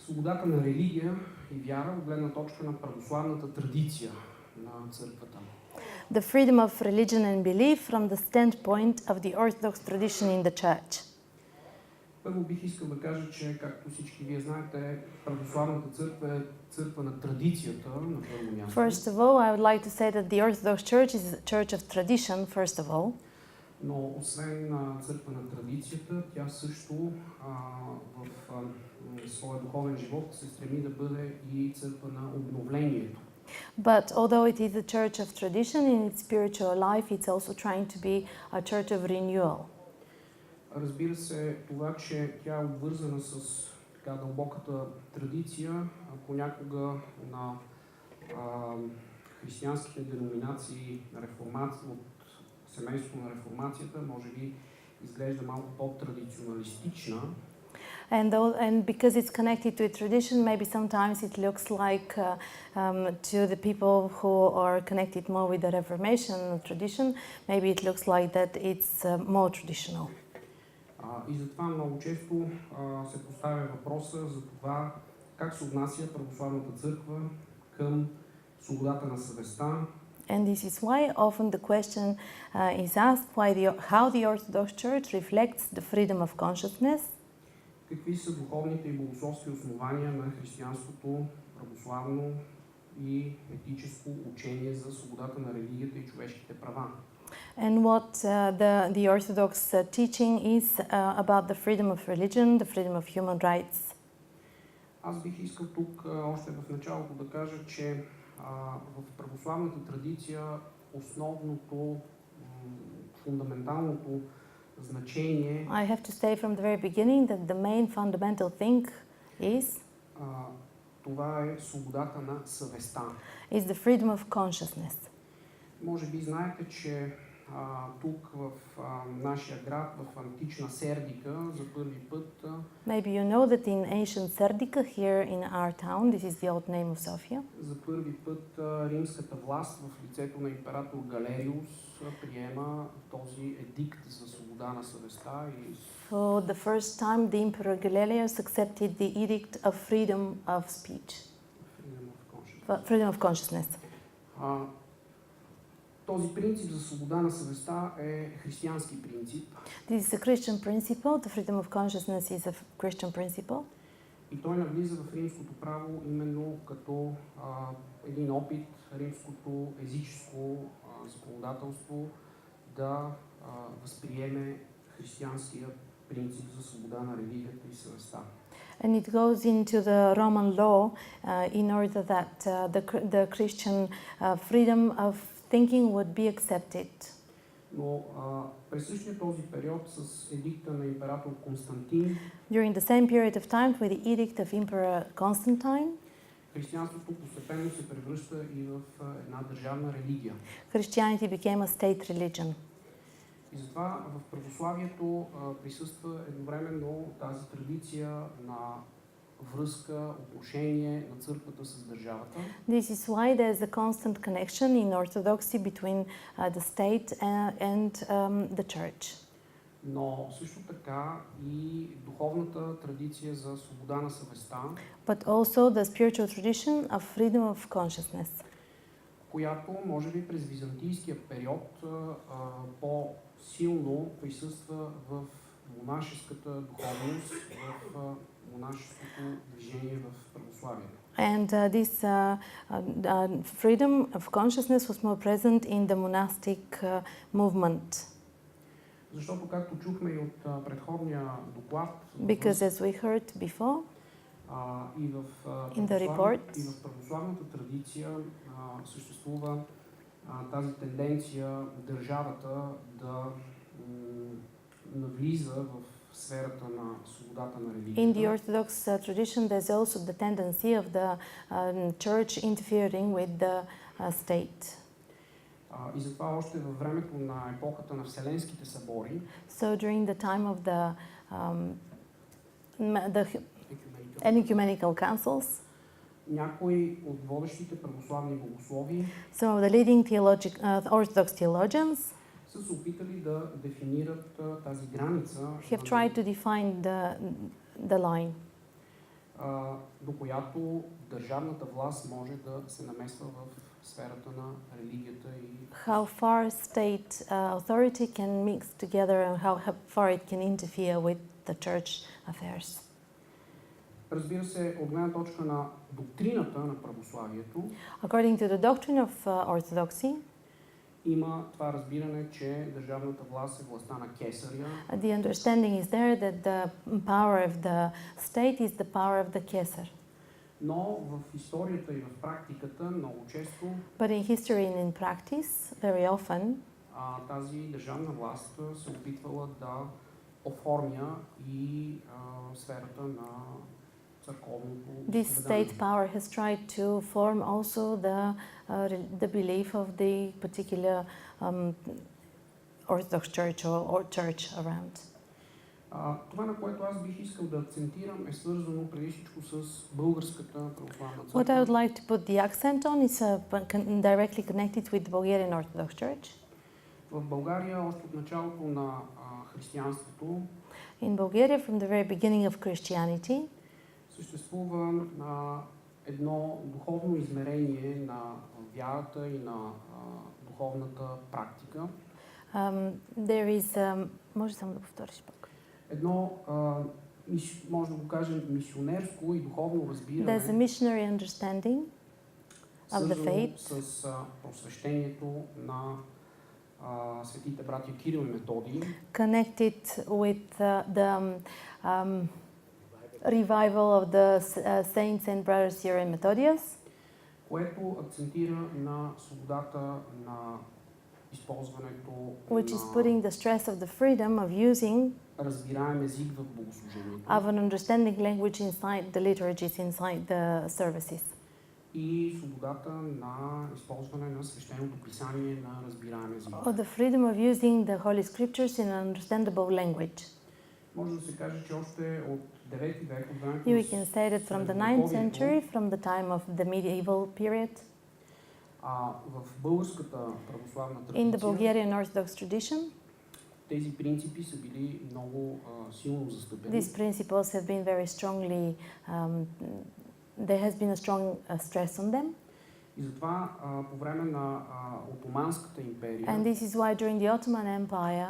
Свободата на религия и вяра от гледна точка на православната традиция на църквата. The freedom of religion and belief from the standpoint of the Orthodox tradition in the Church. Първо бих искал да кажа, че, както всички вие знаете, православната църква е църква на традицията на първо място. First of all, I would like to say that the Orthodox Church is a church of tradition, first of all. Но освен църква на традицията, тя също в своя духовен живот се стреми да бъде и църква на обновлението. But although it is a church of tradition in its spiritual life, it's also trying to be a church of renewal. Разбира се, това, че тя е обвързана с така дълбоката традиция, понякога на християнските деноминации от семейството на реформацията, може би изглежда малко по-традиционалистична. And because it's connected to a tradition, maybe sometimes it looks like to the people who are connected more with the Reformation tradition, maybe it looks like that it's more traditional. И затова много често се поставя въпроса за това как се отнася православната църква към свободата на съвестта. And this is why often the question is asked how the Orthodox Church reflects the freedom of consciousness. Какви са духовните и богословски основания на християнското православно и етическо учение за свободата на религията и човешките права? And what the Orthodox teaching is about the freedom of religion, the freedom of human rights. Аз бих искал тук още в началото да кажа, че в православната традиция основното, фундаменталното значение I have to say from the very beginning that the main fundamental thing is това е свободата на съвестта. Is the freedom of consciousness. Може би знаете, че тук в нашия град, в антична Сердика, за първи път Maybe you know that in ancient Serdica, here in our town, this is the old name of Sofia. За първи път римската власт в лицето на император Галериус приема този едикт за свобода на съвестта и For the first time, the Emperor Galerius accepted the edict of freedom of speech. Freedom of consciousness. Този принцип за свобода на съвестта е християнски принцип. This is a Christian principle. The freedom of consciousness is a Christian principle. И той навлиза в римското право именно като един опит римското езическо законодателство да възприеме християнския принцип за свобода на религията и съвестта. And it goes into the Roman law in order that the Christian freedom of thinking would be accepted. Но през същия този период с едикта на император Константин, during the same period of time with the edict of Emperor Constantine, християнството постепенно се превръща и в една държавна религия. Christianity became a state religion. И затова в православието присъства едновременно тази традиция на връзка, отношение на църквата с държавата. This is why there is a constant connection in Orthodoxy between the state and the church. Но също така и духовната традиция за свобода на съвестта, but also the spiritual tradition of freedom of consciousness, която може би през византийския период по-силно присъства в монашеската духовност, в монашеското движение в православието. And this freedom of consciousness was more present in the monastic movement. Защото, както чухме и от предходния доклад, Because as we heard before, и в православната традиция съществува тази тенденция държавата да навлиза в сферата на свободата на религията. In the Orthodox tradition, there's also the tendency of the church interfering with the state. И затова още във времето на епохата на Вселенските събори, so during the time of the ecumenical councils, някои от водещите православни богослови, some of the leading Orthodox theologians, са се опитали да дефинират тази граница. Have tried to define the line. до която държавната власт може да се намесва в сферата на религията и How far state authority can mix together and how far it can interfere with the church affairs. Разбира се, от гледна точка на доктрината на православието, According to the doctrine of Orthodoxy, има това разбиране, че държавната власт е властта на кесаря, the understanding is there that the power of the state is the power of the Kesar. но в историята и в практиката много често But in history and in practice, very often, тази държавна власт се опитвала да оформя и сферата на църковното this изповедание. state power has tried to form also the belief of the particular Orthodox church or church around. Това, на което аз бих искал да акцентирам, е свързано преди всичко с българската православна What I would църква. like to put the accent on is directly connected with the Bulgarian Orthodox Church. В България още от началото на християнството In Bulgaria, from the very beginning of Christianity, съществува едно духовно измерение на вярата и на духовната практика. there is... може само да повториш пак? Едно, може да го кажем, мисионерско и духовно There's a разбиране, missionary understanding of the свързано faith. с просвещението на светите братя Кирил и Методий, Connected with the revival of the saints and brothers here in Methodius, което акцентира на свободата на използването which is на putting the stress of the freedom of using разбираем език в богослужението of an understanding language inside the liturgies, inside the services, и свободата на използване на свещеното писание на разбираем език. or the freedom of using the Holy Scriptures in an understandable language. Може да се каже, че още от 9 век, от времето We can say that from the 9th century, from the time of the medieval period, в българската православна in the традиция Bulgarian Orthodox tradition, тези принципи са били много силно застъпени. these principles have been very strongly, there has been a strong stress on them. И затова по време на Отоманската империя And this is why during the Ottoman Empire,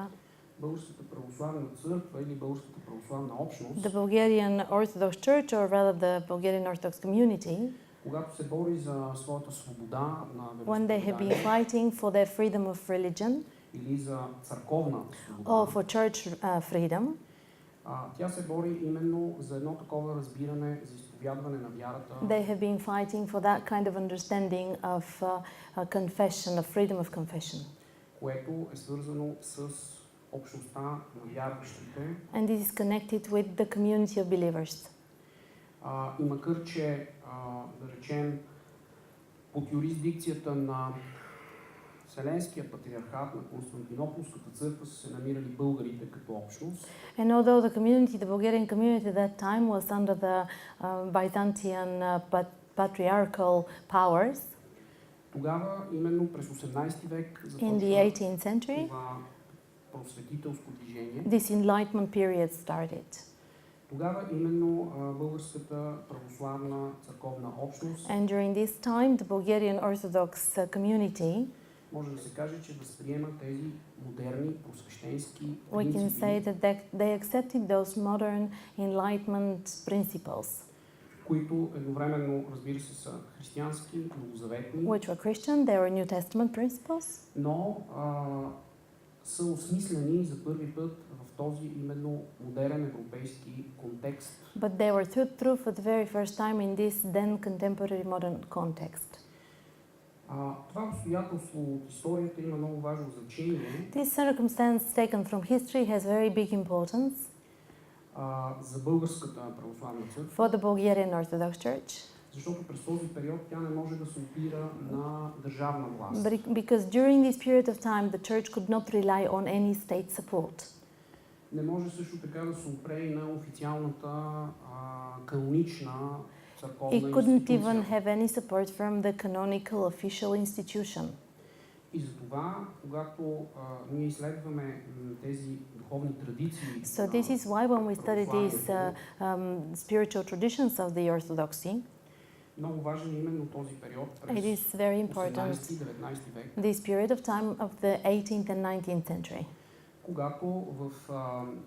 Българската православна църква или Българската православна общност, the Bulgarian Orthodox Church, or rather the Bulgarian Orthodox community, когато се бори за своята свобода на when they have been вероизповедание fighting for their freedom of religion или за църковна or свобода, for church freedom, тя се бори именно за едно такова разбиране за изповядване на вярата, they have been fighting for that kind of understanding of confession, of freedom of confession. което е свързано с общността на вярващите. And this is connected with the community of believers. И макар че, да речем, под юрисдикцията на Вселенския патриархат на Константинополската църква са се намирали българите като общност, And although the Bulgarian community at that time was under the Byzantine patriarchal powers, тогава именно през 18 век in the започва 18th century, това просветителско движение. this enlightenment period started. Тогава именно българската православна църковна общност And during this time, the Bulgarian Orthodox community, може да се каже, че възприема тези модерни просвещенски we can say принципи, that they accepted those modern enlightenment principles, които едновременно, разбира се, са християнски, новозаветни, which were Christian, they were New Testament principles, но са осмислени за първи път в този именно модерен европейски контекст. but they were through for the very first time in this then contemporary modern context. Това обстоятелство от историята има много важно значение This circumstance taken from history has very big importance за българската православна църква, for the Bulgarian Orthodox Church, защото през този период тя не може да се опира на държавна власт. because during this period of time the church could not rely on any state support. Не може също така да се опре и на официалната канонична църковна It couldn't even институция. have any support from the canonical official institution. И затова, когато ние изследваме тези духовни традиции, So this is why when we study these spiritual traditions of the Orthodoxy, много важен е именно този период през it is very important, 18-19 век, this period of time of the 18th and 19th century, когато в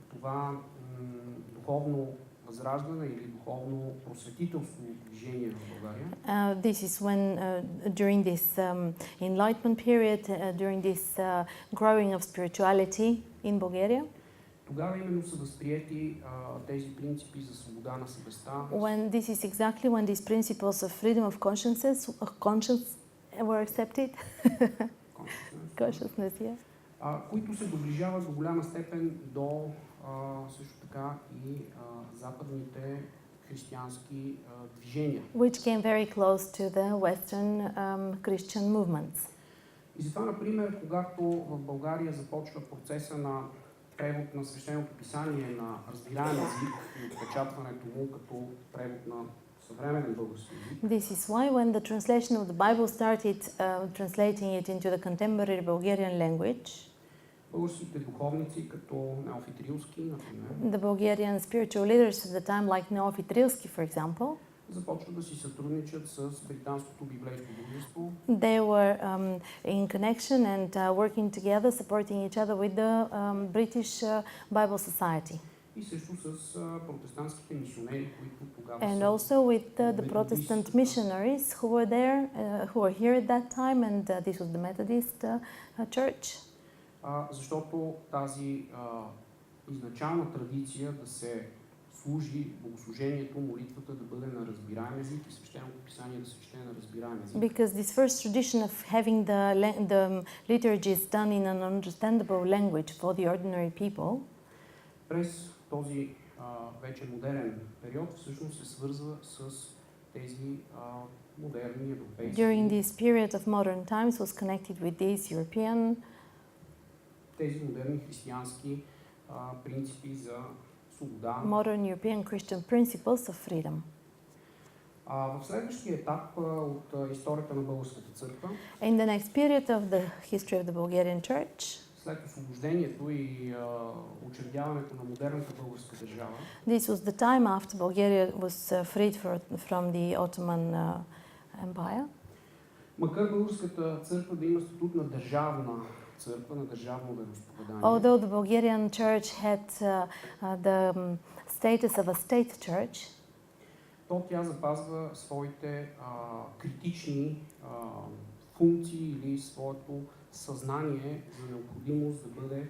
това духовно възраждане или духовно просветителство движение в България, this is when during this enlightenment period, during this growing of spirituality in Bulgaria, тогава именно са възприети тези принципи за свобода на съвестта, when this is exactly when these principles of freedom of conscience were accepted, consciousness, yeah. които се доближават до голяма степен до също така и западните християнски движения. Which came very close to the Western Christian movements. И затова, например, когато в България започва процеса на превод на свещеното писание на разбираем език и отпечатването му като превод на съвременен български език, This is why when the translation of the Bible started translating it into the contemporary Bulgarian language, българските духовници като Неофит Рилски, например, the Bulgarian spiritual leaders at the time, like Neofit Rilski, for example, започват да си сътрудничат с британското библейско дружество. they were in connection and working together, supporting each other with the British Bible Society. И също с протестантските мисионери, които тогава And са also with the Protestant missionaries who were there, who were here at that time, and this was the Methodist church. Защото тази изначална традиция да се служи богослужението, молитвата да бъде на разбираем език и свещеното писание да се чете на разбираем език. Because this first tradition of having the liturgies done in an understandable language for the ordinary people, през този вече модерен период всъщност се свързва с тези модерни европейски. during this period of modern times was connected with these European, тези модерни християнски принципи за свобода. modern European Christian principles of freedom. В следващия етап от историята на българската църква, In the next period of the history of the Bulgarian Church, след освобождението и учредяването на модерната българска държава, this was the time after Bulgaria was freed from the Ottoman Empire. макар българската църква да има статут на държавна църква, на държавно вероизповедание, Although the Bulgarian Church had the status of a state church, то тя запазва своите критични функции или своето съзнание за необходимост да бъде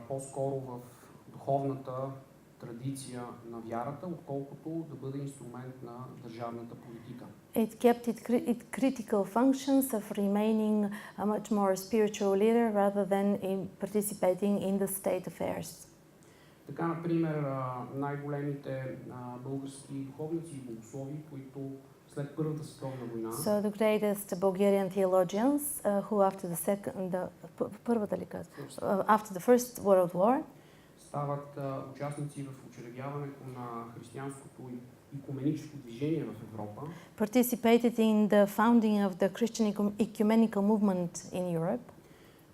по-скоро в духовната традиция на вярата, отколкото да бъде инструмент на държавната политика. it kept its critical functions of remaining a much more spiritual leader rather than in participating in the state affairs. Така, например, най-големите български духовници и богослови, които след Първата световна война, So the greatest Bulgarian theologians who after the First World War стават участници в учредяването на християнското и икуменическо движение в Европа, participated in the founding of the Christian ecumenical movement in Europe.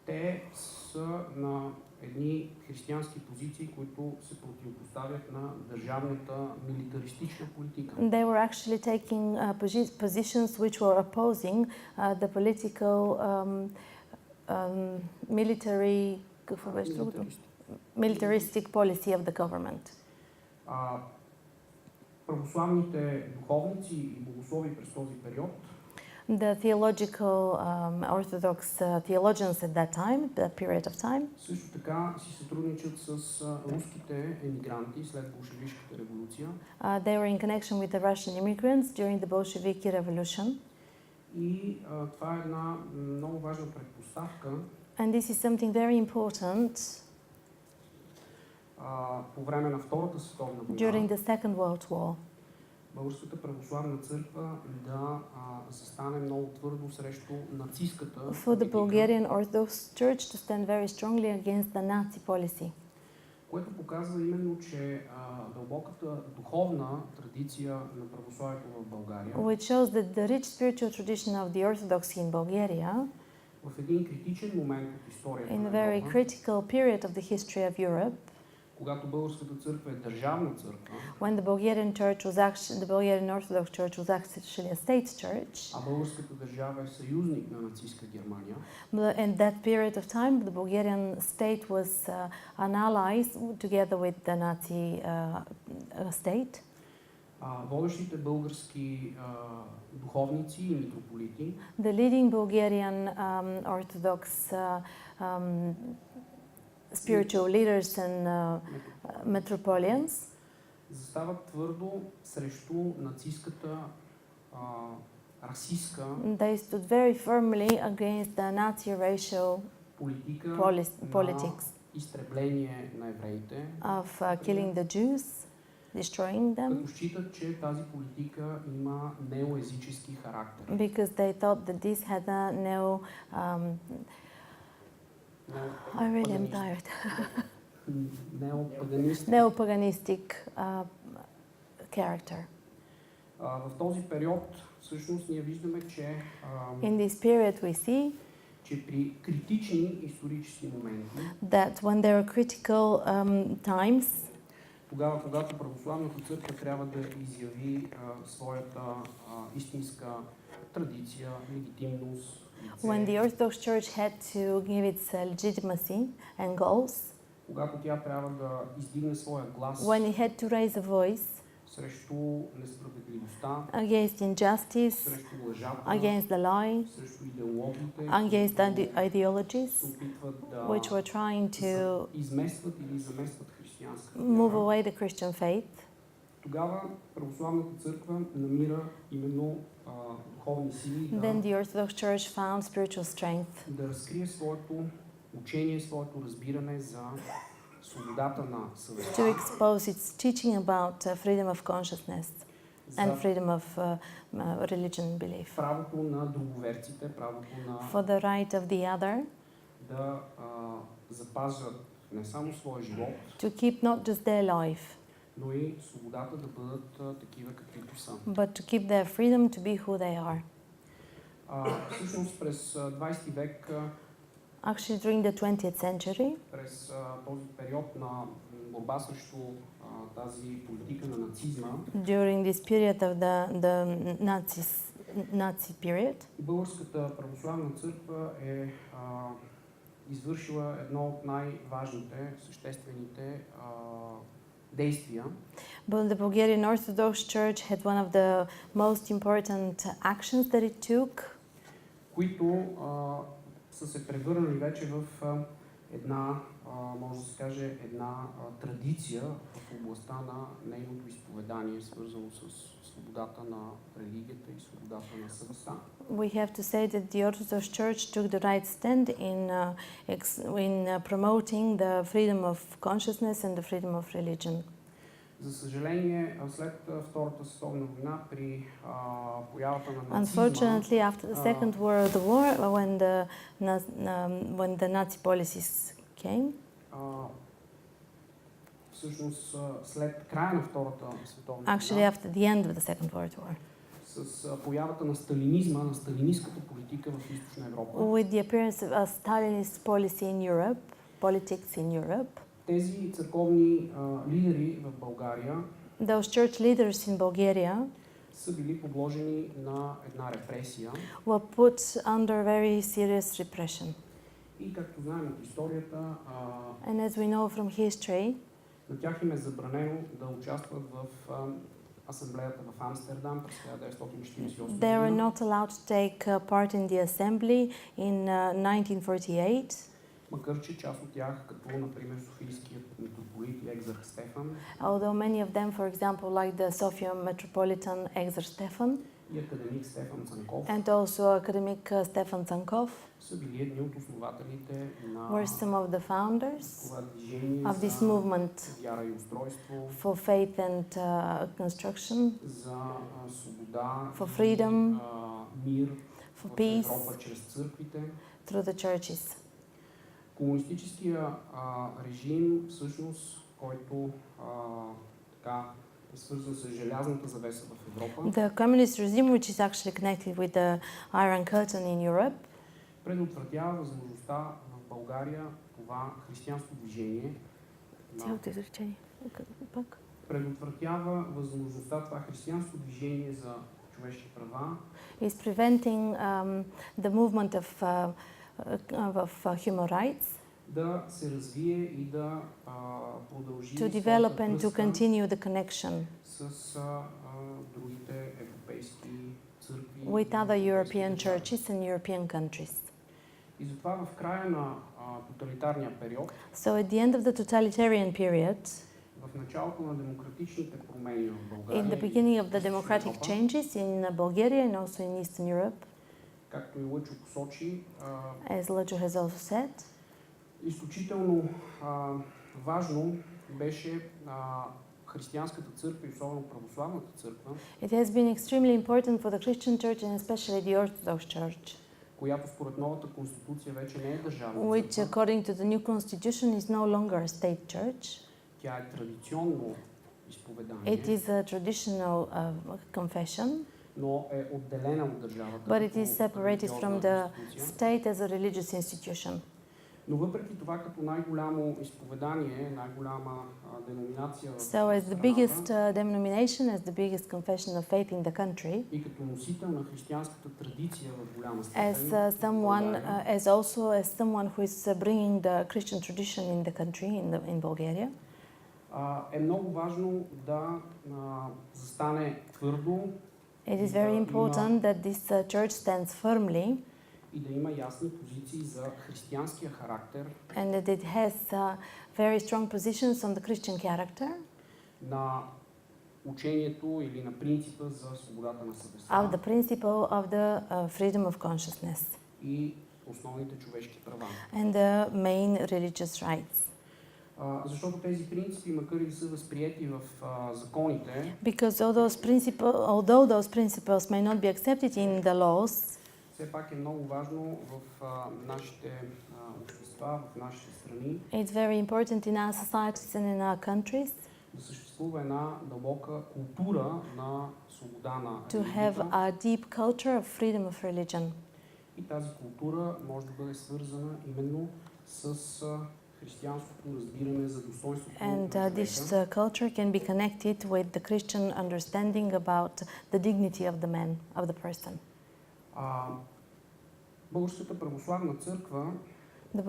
те са на едни християнски позиции, които се противопоставят на държавната милитаристична политика. They were actually taking positions which were opposing the political militaristic policy of the government. Православните духовници и богослови през този период The theological Orthodox theologians at that time, that period of time, също така си сътрудничат с руските емигранти след болшевишката революция. They were in connection with the Russian immigrants during the Bolshevik Revolution. И това е една много важна предпоставка And this is something very important по време на Втората световна during война. the Second World War. Българската православна църква да застане много твърдо срещу нацистката For the Bulgarian Orthodox Church to stand very strongly against the Nazi policy. Което показва именно, че дълбоката духовна традиция на православието в България Which shows that the rich spiritual tradition of the Orthodoxy in Bulgaria В един критичен момент от историята in a на very Европа, critical period of the history of Europe, когато българската църква е държавна църква, when the Bulgarian Orthodox Church was actually a state church, а българската държава е съюзник на нацистска Германия, in that period of time, the Bulgarian state was an ally together with the Nazi state. водещите български духовници и митрополити The leading Bulgarian Orthodox spiritual leaders and metropolitans застават твърдо срещу нацистката расистка they stood very firmly against the Nazi racial политика politics на изтребление на евреите, of killing the Jews, destroying them, като считат, че тази политика има неоезически характер. because they thought that this had a I really am tired. Neopaganistic character. В този период всъщност ние виждаме, че In this period we see че при критични исторически моменти, that when there are critical times, тогава, когато православната църква трябва да изяви своята истинска традиция, легитимност, when the Orthodox Church had to give its legitimacy and goals, когато тя трябва да издигне своя глас when it had to raise a voice срещу несправедливостта, against injustice, срещу лъжата, against the lie, срещу идеологиите, against ideologies се опитват да which were trying to изместват или заместват християнската move вяра. away the Christian faith. Тогава православната църква намира именно духовни сили Then the Orthodox Church found spiritual strength да разкрие своето учение, своето разбиране за свободата на to съвестта, expose its teaching about freedom of consciousness and за freedom of religion belief, правото на друговерците, правото for на the right of the other да запазят не само своя живот, to keep not just their life, но и свободата да бъдат такива каквито са. but to keep their freedom to be who they are. Всъщност през 20 век, Actually, during the 20th century, през този период на борба срещу тази политика на нацизма, during this period of the Nazi period, Българската православна църква е извършила едно от най-важните, съществените действия, but the Bulgarian Orthodox Church had one of the most important actions that it took, които са се превърнали вече в една, може да се каже, една традиция в областта на нейното изповедание, свързано с свободата на религията и свободата на съвестта. we have to say that the Orthodox Church took the right stand in promoting the freedom of consciousness and the freedom of religion. За съжаление, след Втората световна война, при появата на нацизма, Unfortunately, after the Second World War, when the Nazi policies came, всъщност след края на Втората световна actually война, after the end of the Second World War, с появата на сталинизма, на сталинистката политика в Източна Европа, with the appearance of a Stalinist policy in Europe, politics in Europe, тези църковни лидери в България those church leaders in Bulgaria са били подложени на една репресия. were put under very serious repression. И както знаем от историята, And as we know from history, на тях им е забранено да участват в асамблеята в Амстердам през 1948 they were година, not allowed to take part in the assembly in 1948, макар че част от тях, като например Софийският митрополит и екзарх Стефан although many of them, for example, like the Sofia Metropolitan Exarch Stefan и академик Стефан Цанков, and also academic Stefan Zankov, са били едни от основателите на were some of the founders това движение of this за movement вяра и устройство, for faith and construction, за свобода for freedom, и мир for в peace Европа чрез църквите. through the churches. Комунистическия режим, всъщност, който така е свързан с желязната завеса в Европа, The communist regime, which is actually connected with the Iron Curtain in Europe, предотвратява възможността в България това християнско движение Цялото изречение. Пак. предотвратява възможността това християнско движение за човешки права Is preventing the movement of human rights да се развие и да продължи to develop своята and to връзка continue the connection с другите европейски църкви. with other европейски European държави. churches and European countries. И затова в края на тоталитарния период, So at the end of the totalitarian period, в началото на демократичните промени в in България, the beginning of the и democratic Европа, changes in Bulgaria and also in Eastern Europe, както и Лъчо посочи, as Lajo has also said, изключително важно беше християнската църква и особено православната църква, it has been extremely important for the Christian church and especially the Orthodox church, която според новата конституция вече не е държавна which църква. according to the new constitution is no longer a state church. Тя е традиционно изповедание, It is a traditional confession, но е отделена от държавата. but it като is separated религиозна from the институция. state as a religious institution. Но въпреки това, като най-голямо изповедание, най-голяма деноминация в So as the страната biggest denomination, as the biggest confession of faith in the country, и като носител на християнската традиция в голяма степен, as someone who is bringing the Christian tradition in the country, in Bulgaria, е много важно да застане твърдо it is very important that this church stands firmly и да има ясни позиции за християнския характер and that it has very strong positions on the Christian character на учението или на принципа за свободата на of съвестта the principle of the freedom of consciousness и основните човешки права. and the main religious rights. Защото тези принципи, макар и да са възприети в законите, Because although those principles may not be accepted in the laws, все пак е много важно в нашите общества, в нашите страни it's very important in our societies and in our countries да съществува една дълбока култура на свобода на to have религията. a deep culture of freedom of religion. И тази култура може да бъде свързана именно с християнското разбиране за достоинството And на човека. this culture can be connected with the Christian understanding about the dignity of the man, of the person. Българската православна църква The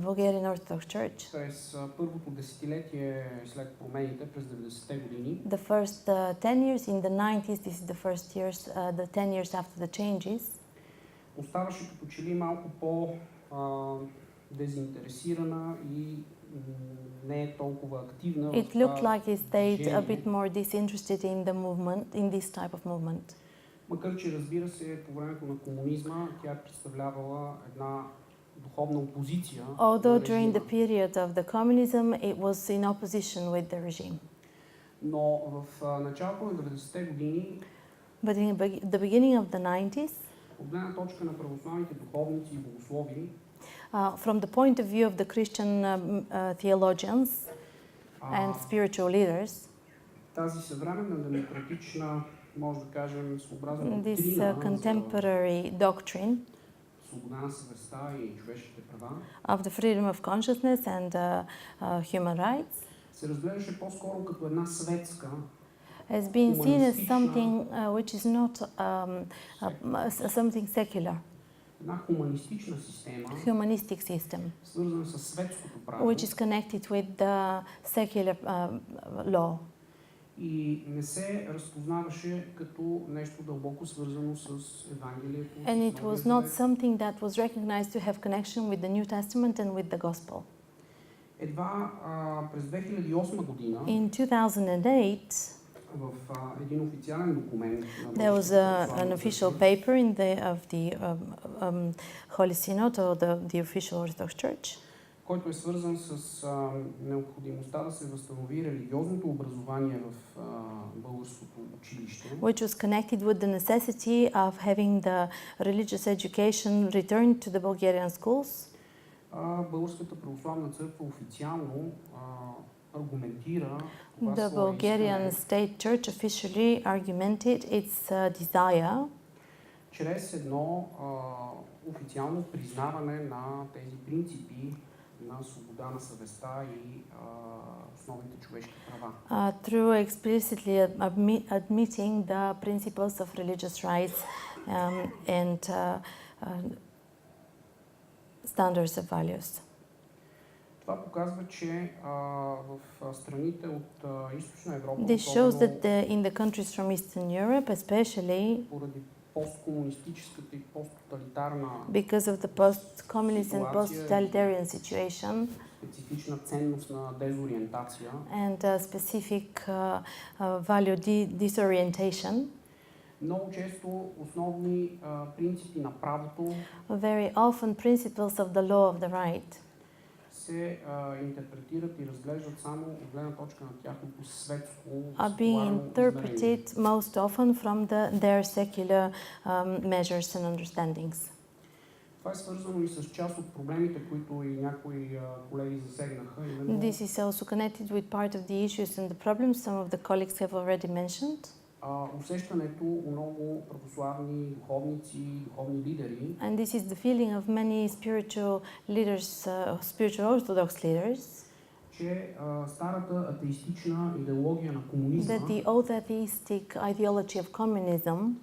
Bulgarian Orthodox Church, през първото десетилетие след промените през 90-те години the first 10 years in the 90s, this is the first years, the 10 years after the changes, оставаше като че ли малко дезинтересирана и не е толкова активна it в looked това like it stayed a движение. bit more disinterested in the movement, in this type of movement. Макар че, разбира се, по времето на комунизма тя е представлявала една духовна опозиция Although на during the режима. period of the communism, it was in opposition with the regime. Но в началото на 90-те години, But in the beginning of the 90s, от гледна точка на православните духовници и богослови, from the point of view of the Christian theologians and spiritual leaders, тази съвременна демократична, може да кажем, своеобразна this доктрина за contemporary doctrine свобода на съвестта и човешките права of the freedom of consciousness and human rights се разглеждаше по-скоро като една светска, has been seen as humanistic, something which is not something secular, една хуманистична система, humanistic system, свързана с светското право which is connected with the secular law. и не се разпознаваше като нещо дълбоко свързано с Евангелието. And с it Новия was not Завет. something that was recognized to have connection with the New Testament and with the Gospel. Едва през 2008 година In 2008, в един официален документ на there was Българската an православна official църква, paper of the Holy Synod or the official Orthodox Church, който е свързан с необходимостта да се възстанови религиозното образование в българското училище. which was connected with the necessity of having the religious education returned to the Bulgarian schools. Българската православна църква официално аргументира това The свое Bulgarian искане state church officially argumented its desire чрез едно официално признаване на тези принципи на свобода на съвестта и основните човешки права. Through explicitly admitting the principles of religious rights and standards of values. Това показва, че в страните от Източна Европа, This shows that in the countries from Eastern Europe, especially поради посткомунистическата и посттоталитарна because of the post-communist and post-totalitarian situation, специфична ценност на дезориентация, and specific value disorientation, много често основни принципи на правото very often principles of the law of the right се интерпретират и разглеждат само от гледна точка на тяхното светско, are being interpreted most often from their secular measures and understandings. Това е свързано и с част от проблемите, които и някои колеги засегнаха. This is also connected with part of the issues and the problems some of the colleagues have already mentioned. Усещането у много православни духовници, духовни лидери, And this is the feeling of many spiritual leaders, spiritual Orthodox leaders, че старата атеистична идеология на комунизма, that the old atheistic ideology of communism,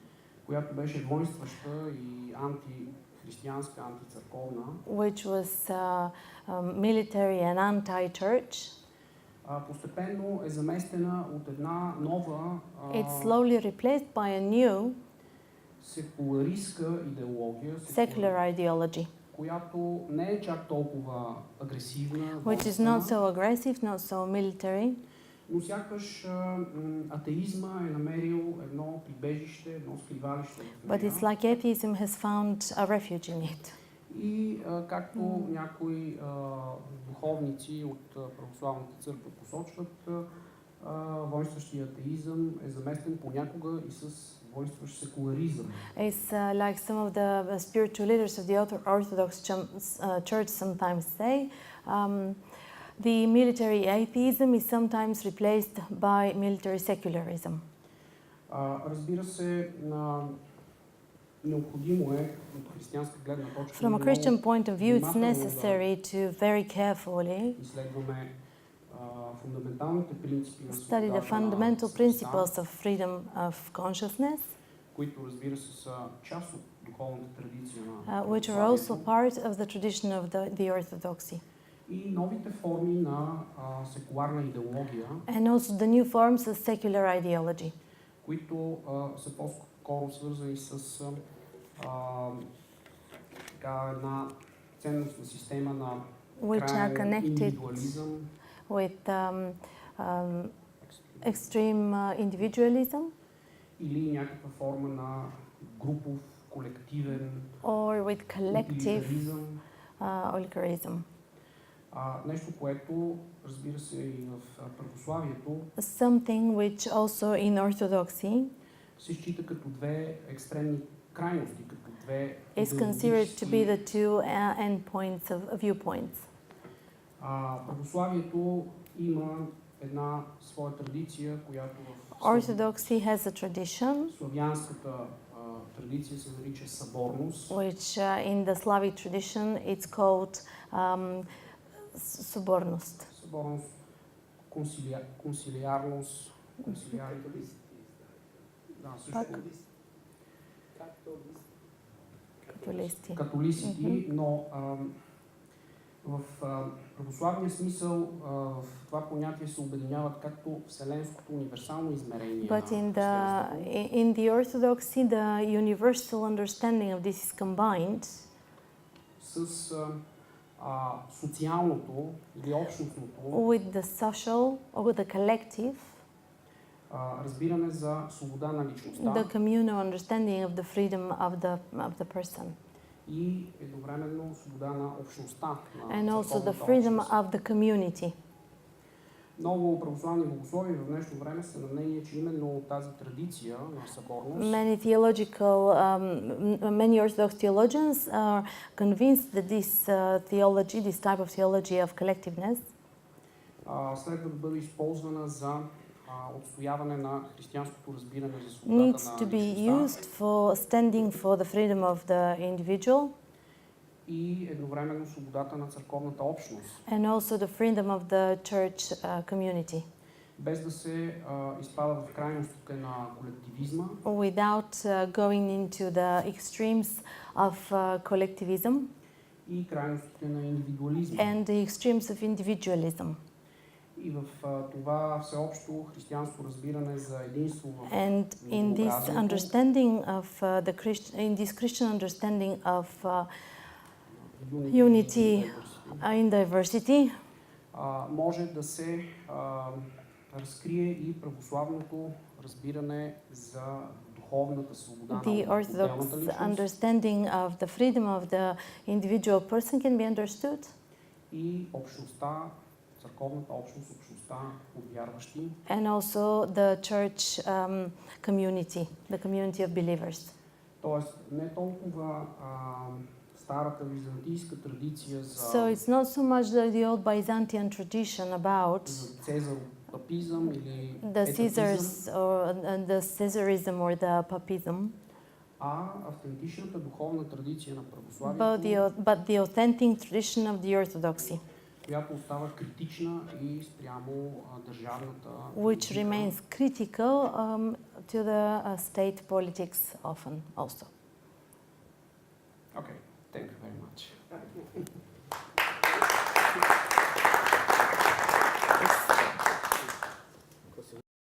която беше воинстваща и антихристиянска, антицърковна, which was military and anti-church, постепенно е заместена от една нова it's slowly replaced by a new секуларистка идеология, secular ideology, която не е чак толкова агресивна, which is not so aggressive, not so military, но сякаш атеизма е намерил едно прибежище, едно скривалище в but нея. it's like atheism has found a refuge in it. И както някои духовници от православната църква посочват, воинстващия атеизъм е заместен понякога и с воинстващ секуларизъм. It's like some of the spiritual leaders of the Orthodox Church sometimes say, the military atheism is sometimes replaced by military secularism. Разбира се, необходимо е от християнска гледна точка. From a Christian point of view, it's necessary to very carefully изследваме фундаменталните принципи на study the fundamental principles of freedom of consciousness, които, разбира се, са част от духовната традиция на which are also part of the tradition of the Orthodoxy. И новите форми на секуларна идеология, And also the new forms of secular ideology, които са по-скоро свързани с една ценностна система на краен индивидуализъм, with extreme individualism, или някаква форма на групов, колективен or with collective олигаризъм. Нещо, което, разбира се, и в православието something which also in Orthodoxy се счита като две екстремни крайности, като две is considered to be the two endpoints of viewpoints. Православието има една своя традиция, която в Orthodoxy has a tradition, славянската традиция се нарича съборност, which in the Slavic tradition it's called соборност. Съборност, консилиарност, католицити, но в православния смисъл в това понятие се обединяват както вселенското универсално измерение. But in the Orthodoxy, the universal understanding of this is combined с социалното или общностното, with the social or with the collective, разбиране за свобода на личността, the communal understanding of the freedom of the person, и едновременно свобода на общността, and also the freedom of the community. Много православни богослови в днешно време са на мнение, че именно тази традиция на съборност, many Orthodox theologians are convinced that this type of theology of collectiveness следва да бъде използвана за отстояване на християнското разбиране за свободата на needs to be used for standing for the freedom of the individual, и едновременно свободата на църковната общност, and also the freedom of the church community, без да се изпада в крайностите на колективизма without going into the extremes of collectivism и крайностите на индивидуализма. and the extremes of individualism. И в това всеобщо християнско разбиране за единство в And in this многообразието, understanding of in this Christian understanding of unity in diversity, може да се разкрие и православното разбиране за духовната свобода the на Orthodox отделната личност understanding of the freedom of the individual person can be understood, и общността, църковната общност, общността от вярващи. and also the church community, the community of believers. Тоест не толкова старата византийска традиция за So it's not so much the old Byzantine tradition about за цезаропапизъм или the Caesars or the Caesarism or the Papism, автентичната духовна традиция на but православието, the authentic tradition of the Orthodoxy, която остава критична и спрямо държавната which политика. remains critical to the state politics often also.